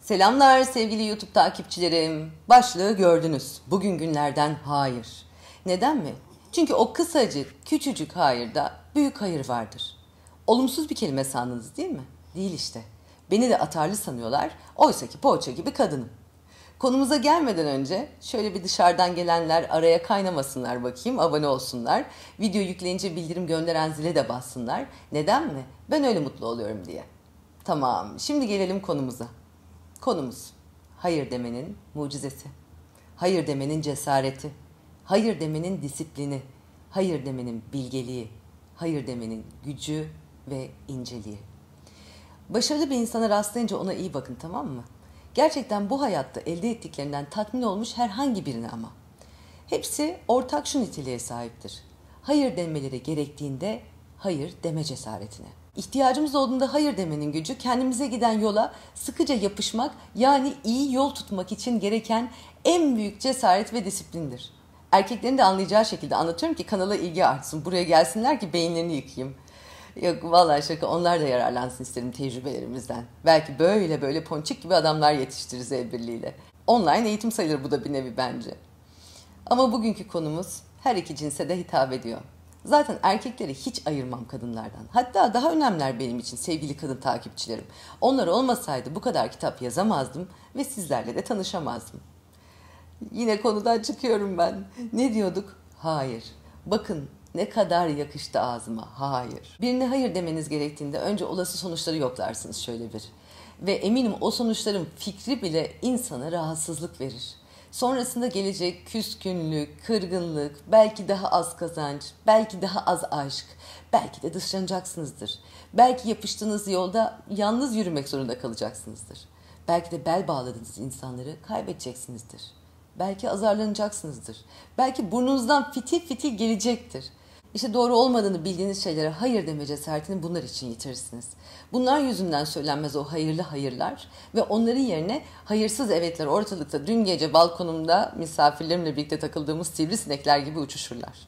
Selamlar sevgili YouTube takipçilerim. Başlığı gördünüz. Bugün günlerden hayır. Neden mi? Çünkü o kısacık, küçücük hayırda büyük hayır vardır. Olumsuz bir kelime sandınız değil mi? Değil işte. Beni de atarlı sanıyorlar. Oysa ki poğaça gibi kadınım. Konumuza gelmeden önce şöyle bir dışarıdan gelenler araya kaynamasınlar bakayım, abone olsunlar. Video yükleyince bildirim gönderen zile de bassınlar. Neden mi? Ben öyle mutlu oluyorum diye. Tamam, şimdi gelelim konumuza. Konumuz hayır demenin mucizesi, hayır demenin cesareti, hayır demenin disiplini, hayır demenin bilgeliği, hayır demenin gücü ve inceliği. Başarılı bir insana rastlayınca ona iyi bakın, tamam mı? Gerçekten bu hayatta elde ettiklerinden tatmin olmuş herhangi birine ama. Hepsi ortak şu niteliğe sahiptir. Hayır demeleri gerektiğinde hayır deme cesaretine. İhtiyacımız olduğunda hayır demenin gücü, kendimize giden yola sıkıca yapışmak, yani iyi yol tutmak için gereken en büyük cesaret ve disiplindir. Erkeklerin de anlayacağı şekilde anlatıyorum ki kanala ilgi artsın. Buraya gelsinler ki beyinlerini yıkayayım. Yok vallahi şaka, onlar da yararlansın isterim tecrübelerimizden. Belki böyle ponçik gibi adamlar yetiştiririz el birliğiyle. Online eğitim sayılır bu da bir nevi bence. Ama bugünkü konumuz her iki cinse de hitap ediyor. Zaten erkekleri hiç ayırmam kadınlardan. Hatta daha önemliler benim için sevgili kadın takipçilerim. Onlar olmasaydı bu kadar kitap yazamazdım ve sizlerle de tanışamazdım. Yine konudan çıkıyorum ben. Ne diyorduk? Hayır. Bakın ne kadar yakıştı ağzıma. Hayır. Birine hayır demeniz gerektiğinde önce olası sonuçları yoklarsınız şöyle bir. Ve eminim o sonuçların fikri bile insana rahatsızlık verir. Sonrasında gelecek küskünlük, kırgınlık, belki daha az kazanç, belki daha az aşk, belki de dışlanacaksınızdır. Belki yapıştığınız yolda yalnız yürümek zorunda kalacaksınızdır. Belki de bel bağladığınız insanları kaybedeceksinizdir. Belki azarlanacaksınızdır. Belki burnunuzdan fitil fitil gelecektir. İşte doğru olmadığını bildiğiniz şeylere hayır deme cesaretini bunlar için yitirirsiniz. Bunlar yüzünden söylenmez o hayırlı hayırlar ve onların yerine hayırsız evetler ortalıkta dün gece balkonumda misafirlerimle birlikte takıldığımız sivrisinekler gibi uçuşurlar.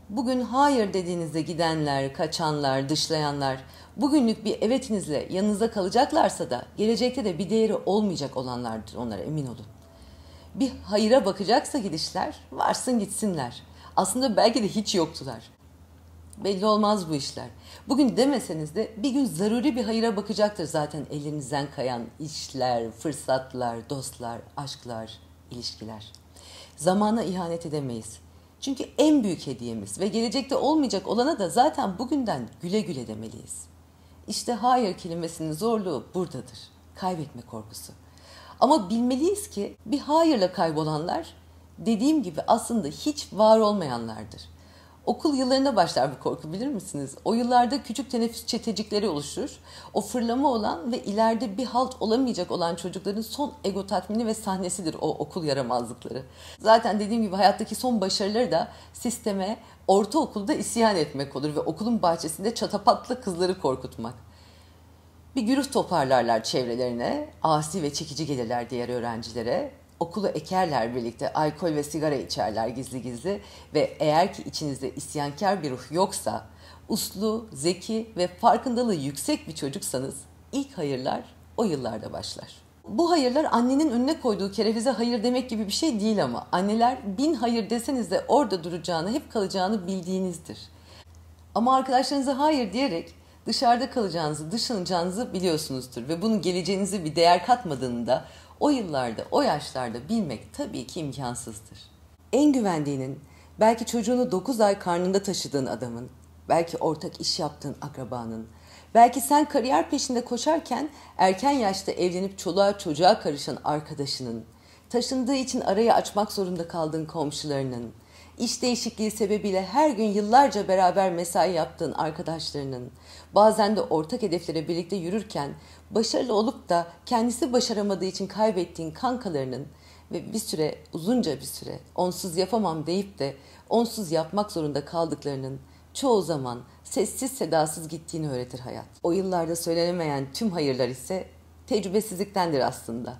Bugün hayır dediğinizde gidenler, kaçanlar, dışlayanlar, bugünlük bir evetinizle yanınızda kalacaklarsa da gelecekte de bir değeri olmayacak olanlardır, onlara emin olun. Bir hayıra bakacaksa gidişler, varsın gitsinler. Aslında belki de hiç yoktular. Belli olmaz bu işler. Bugün demeseniz de bir gün zaruri bir hayıra bakacaktır zaten elinizden kayan işler, fırsatlar, dostlar, aşklar, ilişkiler. Zamana ihanet edemeyiz. Çünkü en büyük hediyemiz ve gelecekte olmayacak olana da zaten bugünden güle güle demeliyiz. İşte hayır kelimesinin zorluğu buradadır. Kaybetme korkusu. Ama bilmeliyiz ki bir hayırla kaybolanlar dediğim gibi aslında hiç var olmayanlardır. Okul yıllarında başlar bu korku, bilir misiniz? O yıllarda küçük teneffüs çetecikleri oluşur. O fırlama olan ve ileride bir halt olamayacak olan çocukların son ego tatmini ve sahnesidir o okul yaramazlıkları. Zaten dediğim gibi hayattaki son başarıları da sisteme ortaokulda isyan etmek olur ve okulun bahçesinde çatapatla kızları korkutmak. Bir güruh toparlarlar çevrelerine, asi ve çekici gelirler diğer öğrencilere. Okulu ekerler birlikte, alkol ve sigara içerler gizli gizli ve eğer ki içinizde isyankar bir ruh yoksa, uslu, zeki ve farkındalığı yüksek bir çocuksanız ilk hayırlar o yıllarda başlar. Bu hayırlar annenin önüne koyduğu kerevize hayır demek gibi bir şey değil ama anneler 1000 hayır deseniz de orada duracağını, hep kalacağını bildiğinizdir. Ama arkadaşlarınıza hayır diyerek dışarıda kalacağınızı, dışlanacağınızı biliyorsunuzdur ve bunun geleceğinize bir değer katmadığını da o yıllarda, o yaşlarda bilmek tabii ki imkansızdır. En güvendiğinin, belki çocuğunu 9 ay karnında taşıdığın adamın, belki ortak iş yaptığın akrabanın, belki sen kariyer peşinde koşarken erken yaşta evlenip çoluğa çocuğa karışan arkadaşının, taşındığı için arayı açmak zorunda kaldığın komşularının, İş değişikliği sebebiyle her gün yıllarca beraber mesai yaptığın arkadaşlarının, bazen de ortak hedeflere birlikte yürürken başarılı olup da kendisi başaramadığı için kaybettiğin kankalarının ve bir süre, uzunca bir süre onsuz yapamam deyip de onsuz yapmak zorunda kaldıklarının çoğu zaman sessiz sedasız gittiğini öğretir hayat. O yıllarda söylenemeyen tüm hayırlar ise tecrübesizliktendir aslında.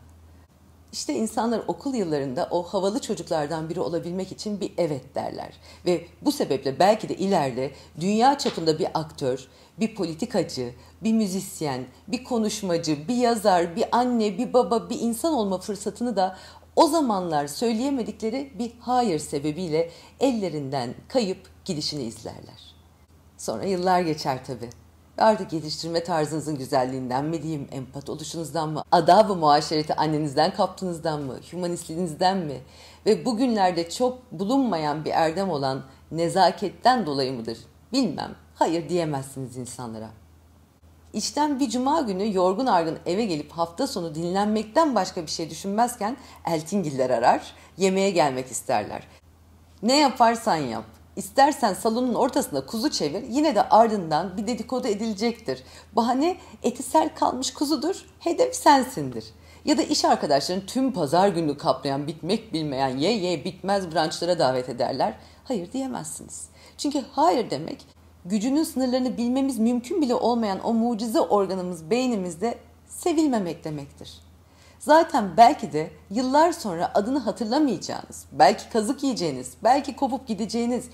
İşte insanlar okul yıllarında o havalı çocuklardan biri olabilmek için bir evet derler. Ve bu sebeple belki de ileride dünya çapında bir aktör, bir politikacı, bir müzisyen, bir konuşmacı, bir yazar, bir anne, bir baba, bir insan olma fırsatını da o zamanlar söyleyemedikleri bir hayır sebebiyle ellerinden kayıp gidişini izlerler. Sonra yıllar geçer tabii. Artık yetiştirme tarzınızın güzelliğinden mi diyeyim, empat oluşunuzdan mı, adab-ı muaşereti annenizden kaptığınızdan mı, hümanistliğinizden mi ve bugünlerde çok bulunmayan bir erdem olan nezaketten dolayı mıdır bilmem. Hayır diyemezsiniz insanlara. İşten bir cuma günü yorgun argın eve gelip hafta sonu dinlenmekten başka bir şey düşünmezken eltingiller arar, yemeğe gelmek isterler. Ne yaparsan yap. İstersen salonun ortasında kuzu çevir, yine de ardından bir dedikodu edilecektir. Bahane eti sert kalmış kuzudur, hedef sensindir. Ya da iş arkadaşların tüm pazar günü kaplayan bitmek bilmeyen ye bitmez brunchlara davet ederler. Hayır diyemezsiniz. Çünkü hayır demek gücünün sınırlarını bilmemiz mümkün bile olmayan o mucize organımız beynimizde sevilmemek demektir. Zaten belki de yıllar sonra adını hatırlamayacağınız, belki kazık yiyeceğiniz, belki kopup gideceğiniz,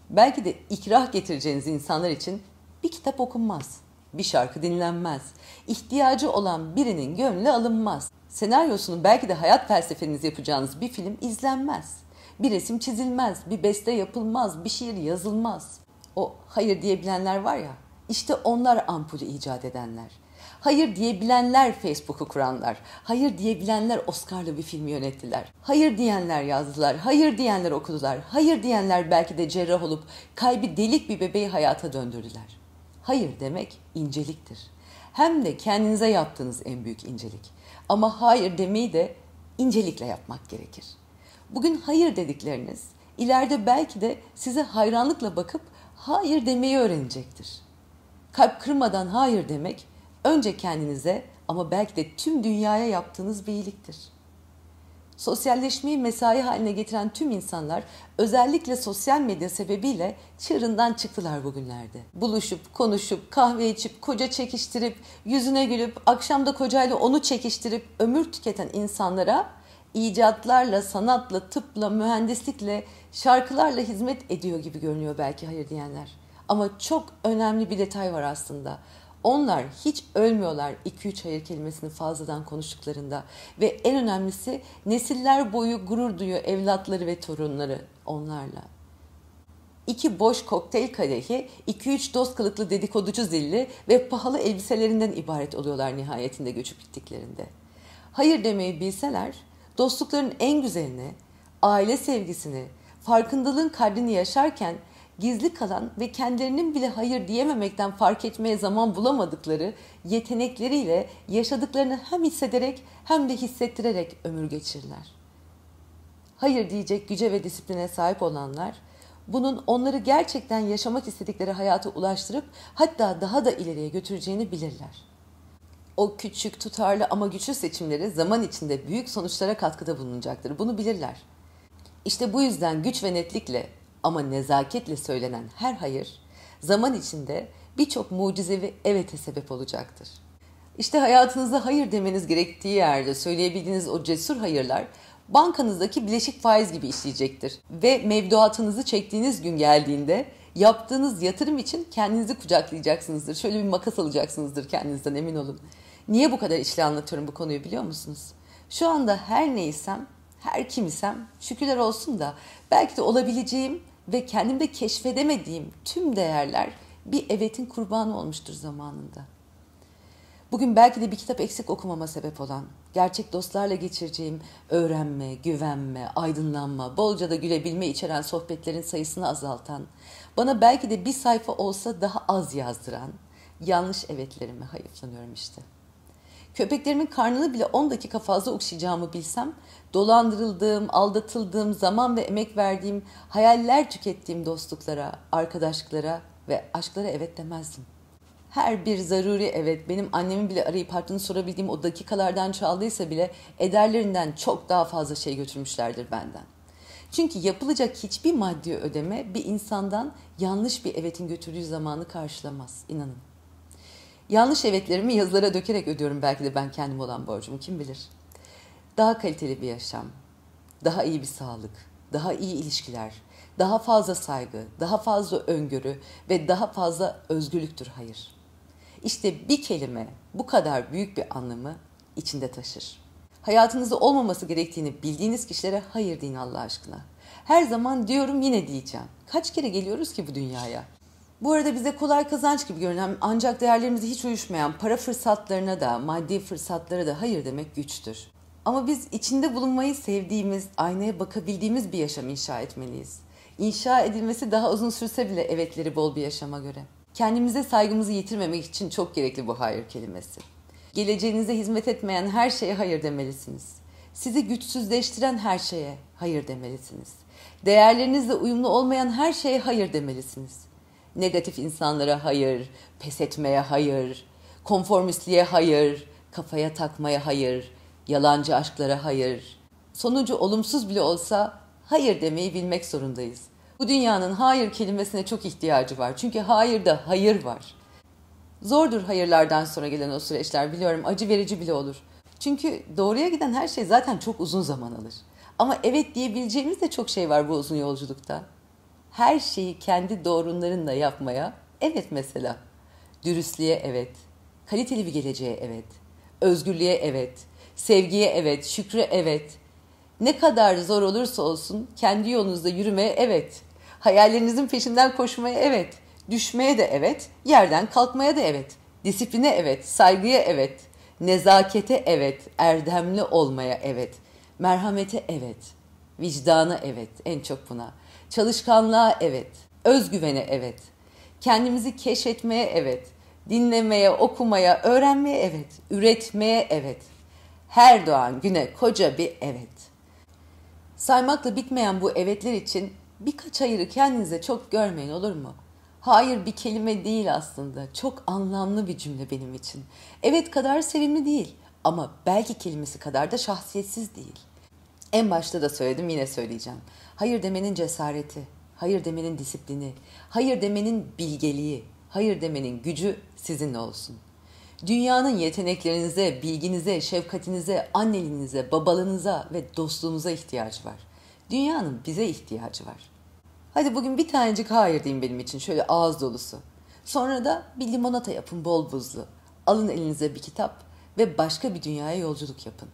belki de ikrah getireceğiniz insanlar için bir kitap okunmaz, bir şarkı dinlenmez, ihtiyacı olan birinin gönlü alınmaz. Senaryosunu belki de hayat felsefeniz yapacağınız bir film izlenmez, bir resim çizilmez, bir beste yapılmaz, bir şiir yazılmaz. O hayır diyebilenler var ya, işte onlar ampulü icat edenler. Hayır diyebilenler Facebook'u kuranlar. Hayır diyebilenler Oscar'lı bir film yönettiler. Hayır diyenler yazdılar. Hayır diyenler okudular. Hayır diyenler belki de cerrah olup kalbi delik bir bebeği hayata döndürdüler. Hayır demek inceliktir. Hem de kendinize yaptığınız en büyük incelik. Ama hayır demeyi de incelikle yapmak gerekir. Bugün hayır dedikleriniz ileride belki de size hayranlıkla bakıp hayır demeyi öğrenecektir. Kalp kırmadan hayır demek önce kendinize ama belki de tüm dünyaya yaptığınız bir iyiliktir. Sosyalleşmeyi mesai haline getiren tüm insanlar özellikle sosyal medya sebebiyle çığırından çıktılar bugünlerde. Buluşup, konuşup, kahve içip, koca çekiştirip, yüzüne gülüp, akşamda kocayla onu çekiştirip ömür tüketen insanlara icatlarla, sanatla, tıpla, mühendislikle, şarkılarla hizmet ediyor gibi görünüyor belki hayır diyenler. Ama çok önemli bir detay var aslında. Onlar hiç ölmüyorlar 2-3 hayır kelimesini fazladan konuştuklarında ve en önemlisi nesiller boyu gurur duyuyor evlatları ve torunları onlarla. 2 boş kokteyl kadehi, 2-3 dost kılıklı dedikoducu zilli ve pahalı elbiselerinden ibaret oluyorlar nihayetinde göçüp gittiklerinde. Hayır demeyi bilseler, dostlukların en güzelini, aile sevgisini, farkındalığın kadrini yaşarken gizli kalan ve kendilerinin bile hayır diyememekten fark etmeye zaman bulamadıkları yetenekleriyle yaşadıklarını hem hissederek hem de hissettirerek ömür geçirirler. Hayır diyecek güce ve disipline sahip olanlar, bunun onları gerçekten yaşamak istedikleri hayata ulaştırıp hatta daha da ileriye götüreceğini bilirler. O küçük, tutarlı ama güçlü seçimleri zaman içinde büyük sonuçlara katkıda bulunacaktır. Bunu bilirler. İşte bu yüzden güç ve netlikle ama nezaketle söylenen her hayır zaman içinde birçok mucizevi evete sebep olacaktır. İşte hayatınızda hayır demeniz gerektiği yerde söyleyebildiğiniz o cesur hayırlar bankanızdaki bileşik faiz gibi işleyecektir. Ve mevduatınızı çektiğiniz gün geldiğinde yaptığınız yatırım için kendinizi kucaklayacaksınızdır. Şöyle bir makas alacaksınızdır kendinizden emin olun. Niye bu kadar işle anlatıyorum bu konuyu biliyor musunuz? Şu anda her neysem, her kim isem şükürler olsun da belki de olabileceğim ve kendimde keşfedemediğim tüm değerler bir evetin kurbanı olmuştur zamanında. Bugün belki de bir kitap eksik okumama sebep olan, gerçek dostlarla geçireceğim öğrenme, güvenme, aydınlanma, bolca da gülebilme içeren sohbetlerin sayısını azaltan, bana belki de bir sayfa olsa daha az yazdıran yanlış evetlerime hayıflanıyorum işte. Köpeklerimin karnını bile 10 dakika fazla okşayacağımı bilsem, dolandırıldığım, aldatıldığım, zaman ve emek verdiğim, hayaller tükettiğim dostluklara, arkadaşlıklara ve aşklara evet demezdim. Her bir zaruri evet benim annemin bile arayıp hattını sorabildiğim o dakikalardan çaldıysa bile ederlerinden çok daha fazla şey götürmüşlerdir benden. Çünkü yapılacak hiçbir maddi ödeme bir insandan yanlış bir evetin götürdüğü zamanı karşılamaz, inanın. Yanlış evetlerimi yazılara dökerek ödüyorum belki de ben kendim olan borcumu kim bilir. Daha kaliteli bir yaşam, daha iyi bir sağlık, daha iyi ilişkiler, daha fazla saygı, daha fazla öngörü ve daha fazla özgürlüktür hayır. İşte bir kelime bu kadar büyük bir anlamı içinde taşır. Hayatınızda olmaması gerektiğini bildiğiniz kişilere hayır deyin Allah aşkına. Her zaman diyorum, yine diyeceğim. Kaç kere geliyoruz ki bu dünyaya? Bu arada bize kolay kazanç gibi görünen ancak değerlerimize hiç uyuşmayan para fırsatlarına da, maddi fırsatlara da hayır demek güçtür. Ama biz içinde bulunmayı sevdiğimiz, aynaya bakabildiğimiz bir yaşam inşa etmeliyiz. İnşa edilmesi daha uzun sürse bile evetleri bol bir yaşama göre. Kendimize saygımızı yitirmemek için çok gerekli bu hayır kelimesi. Geleceğinize hizmet etmeyen her şeye hayır demelisiniz. Sizi güçsüzleştiren her şeye hayır demelisiniz. Değerlerinizle uyumlu olmayan her şeye hayır demelisiniz. Negatif insanlara hayır, pes etmeye hayır, konformistliğe hayır, kafaya takmaya hayır, yalancı aşklara hayır. Sonucu olumsuz bile olsa hayır demeyi bilmek zorundayız. Bu dünyanın hayır kelimesine çok ihtiyacı var. Çünkü hayırda hayır var. Zordur hayırlardan sonra gelen o süreçler, biliyorum, acı verici bile olur. Çünkü doğruya giden her şey zaten çok uzun zaman alır. Ama evet diyebileceğimiz de çok şey var bu uzun yolculukta. Her şeyi kendi doğrularınla yapmaya evet mesela. Dürüstlüğe evet, kaliteli bir geleceğe evet, özgürlüğe evet, sevgiye evet, şükre evet. Ne kadar zor olursa olsun kendi yolunuzda yürümeye evet. Hayallerinizin peşinden koşmaya evet. Düşmeye de evet, yerden kalkmaya da evet. Disipline evet, saygıya evet. Nezakete evet, erdemli olmaya evet. Merhamete evet. Vicdana evet, en çok buna. Çalışkanlığa evet. Özgüvene evet. Kendimizi keşfetmeye evet. Dinlemeye, okumaya, öğrenmeye evet. Üretmeye evet. Her doğan güne koca bir evet. Saymakla bitmeyen bu evetler için birkaç hayırı kendinize çok görmeyin, olur mu? Hayır bir kelime değil aslında. Çok anlamlı bir cümle benim için. Evet kadar sevimli değil ama belki kelimesi kadar da şahsiyetsiz değil. En başta da söyledim, yine söyleyeceğim. Hayır demenin cesareti, hayır demenin disiplini, hayır demenin bilgeliği, hayır demenin gücü sizinle olsun. Dünyanın yeteneklerinize, bilginize, şefkatinize, anneliğinize, babalığınıza ve dostluğunuza ihtiyacı var. Dünyanın bize ihtiyacı var. Hadi bugün bir tanecik hayır deyin benim için, şöyle ağız dolusu. Sonra da bir limonata yapın bol buzlu. Alın elinize bir kitap ve başka bir dünyaya yolculuk yapın.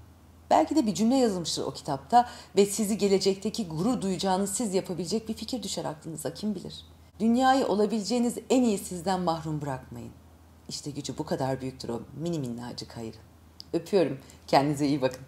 Belki de bir cümle yazılmıştır o kitapta ve sizi gelecekteki gurur duyacağınız siz yapabilecek bir fikir düşer aklınıza, kim bilir. Dünyayı olabileceğiniz en iyi sizden mahrum bırakmayın. İşte gücü bu kadar büyüktür o mini minnacık hayır. Öpüyorum. Kendinize iyi bakın.